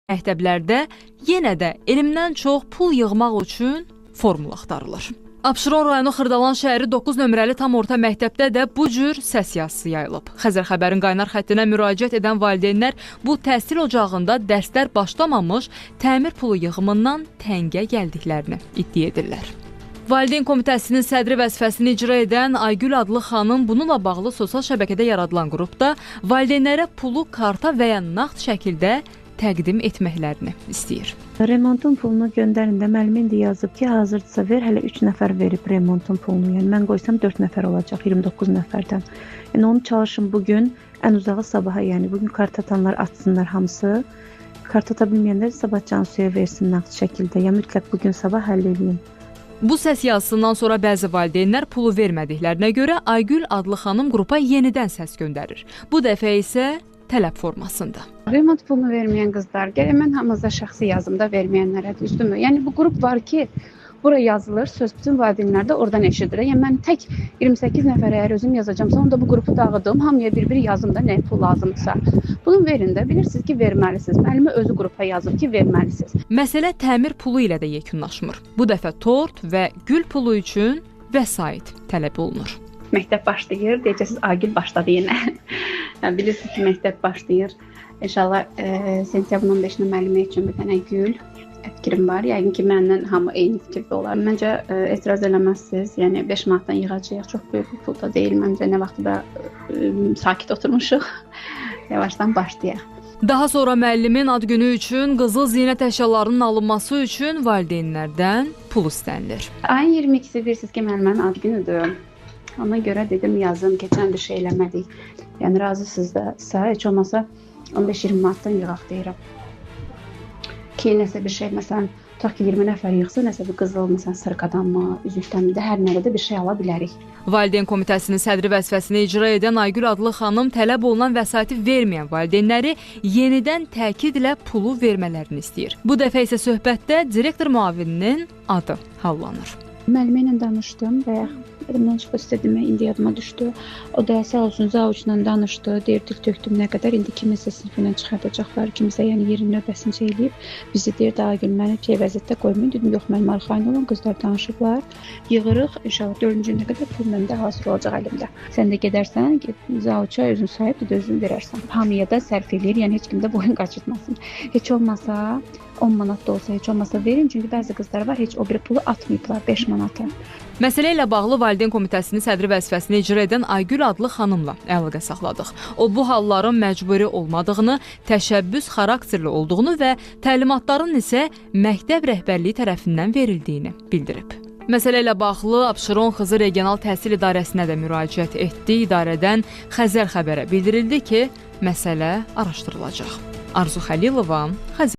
Məktəblərdə yenə də elmdən çox pul yığmaq üçün formula axtarılır. Abşeron rayonu Xırdalan şəhəri 9 nömrəli tam orta məktəbdə də bu cür səs yazısı yayılıb. Xəzər xəbərin qaynar xəttinə müraciət edən valideynlər bu təhsil ocağında dərslər başlamamış təmir pulu yığımından təngə gəldiklərini iddia edirlər. Valideyn Komitəsinin sədri vəzifəsini icra edən Aygül adlı xanım bununla bağlı sosial şəbəkədə yaradılan qrupda valideynlərə pulu karta və ya nağd şəkildə təqdim etməklərini istəyir. Remontun pulunu göndərində müəllim indi yazıb ki, hazırsa ver, hələ 3 nəfər verib remontun pulunu. Yəni mən qoysam 4 nəfər olacaq 29 nəfərdən. Yəni onu çalışın bugün, ən uzağı sabaha, yəni bugün kart atanlar atsınlar hamısı. Kart ata bilməyənlər sabah Cansuya versin nağd şəkildə. Ya mütləq bugün sabah həll edin. Bu səs yazısından sonra bəzi valideynlər pulu vermədiklərinə görə Aygül adlı xanım qrupa yenidən səs göndərir. Bu dəfə isə tələb formasında. Remont pulunu verməyən qızlar, gəlin mən hamınıza şəxsi yazımda verməyənlərə düzdürmü? Yəni bu qrup var ki, bura yazılır, söz bütün valideynlər də oradan eşidir. Yəni mən tək 28 nəfər əgər özüm yazacamsa, onda bu qrupu dağıdım, hamıya bir-bir yazımda nə pul lazımdırsa. Bunu verin də, bilirsiniz ki, verməlisiniz. Müəllimi özü qrupa yazıb ki, verməlisiniz. Məsələ təmir pulu ilə də yekunlaşmır. Bu dəfə tort və gül pulu üçün vəsait tələb olunur. Məktəb başlayır, deyəcəksiniz, Agil başladı yenə. Yəni, bilirsiniz ki, məktəb başlayır. İnşallah sentyabrın 15-nə müəllimə üçün bir dənə gül fikrim var. Yəqin ki, məndən hamı eyni fikirdə olar. Məncə etiraz eləməzsiniz. Yəni 5 manatdan yığacağıq. Çox böyük bir pul da deyil. Məncə nə vaxtda sakit oturmuşuq. Yavaşdan başlayaq. Daha sonra müəllimin ad günü üçün qızıl zinət əşyalarının alınması üçün valideynlərdən pul istənilir. Ayın 22-si bilirsiniz ki, müəllimənin ad günüdür. Ona görə dedim yazım, keçən bir şey eləmədik. Yəni razısınız da, heç olmasa 15-20 manatdan yığaq deyirəm. Ki, nəsə bir şey, məsələn, tutaq ki, 20 nəfər yığsa, nəsə bir qızıl, məsələn, sırqadanmı, üzükdənmi də hər nədə bir şey ala bilərik. Valideyn Komitəsinin sədri vəzifəsini icra edən Aygül adlı xanım tələb olunan vəsaiti verməyən valideynləri yenidən təkidlə pulu vermələrini istəyir. Bu dəfə isə söhbətdə direktor müavininin adı hallanır. Müəllimə ilə danışdım və elimdən çıxıb istədiyimə indi yadıma düşdü. O da sağ olsun Zavuçla danışdı, deyir dil tökdüm nə qədər, indi kimisə sinfindən çıxardacaqlar, kimisə yəni yerin növbəsincə eləyib. Bizi deyir daha gün məni vəziyyətdə qoymayın. Dedim yox, mənim arxayın olun, qızlar danışıblar. Yığırıq, inşallah 4-cü günə qədər pul məndə hazır olacaq əlimdə. Sən də gedərsən, Zavuça özün sahib də özün verərsən. Hamıya da sərf eləyir, yəni heç kim də boyun qaçırtmasın. Heç olmasa 10 manat da olsa heç olmasa verin, çünki bəzi qızlar var, heç o bir pulu atmayıblar 5 manatı. Məsələ ilə bağlı Valideyn Komitəsinin sədri vəzifəsini icra edən Aygül adlı xanımla əlaqə saxladıq. O bu halların məcburi olmadığını, təşəbbüs xarakterli olduğunu və təlimatların isə məktəb rəhbərliyi tərəfindən verildiyini bildirib. Məsələ ilə bağlı Abşeron Xızı Regional Təhsil İdarəsinə də müraciət etdi. İdarədən Xəzər xəbərə bildirildi ki, məsələ araşdırılacaq. Arzu Xəlilova, Xəzər.